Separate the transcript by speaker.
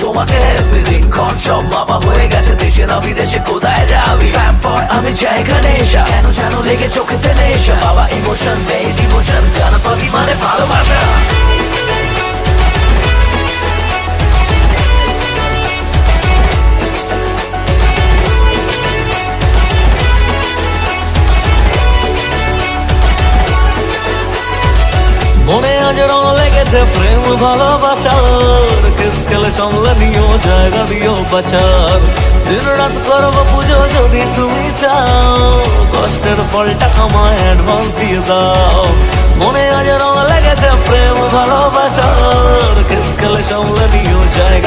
Speaker 1: তোমাকে হেপি দিনক্ষণ সব বাবা হয়ে গেছে দেশে না বিদেশে কোথায় যাবি ভ্যাম্পার আমি চাই গানেশা কেন যেন লেগে চোখেতে নেশা বাবা ইমোশন নেই ডিভোশন গণপতি মানে ভালোবাসা মনে আজ রং লেগেছে প্রেম ভালোবাসার কিসকেল সামলে নিও জায়গা দিও বাঁচার দিন রাত করবো পুজো যদি তুমি চাও কষ্টের ফলটা আমায় অ্যাডভান্স দিয়ে দাও মনে আজ রং লেগেছে প্রেম ভালোবাসার কিসকেল সামলে নিও জায়গা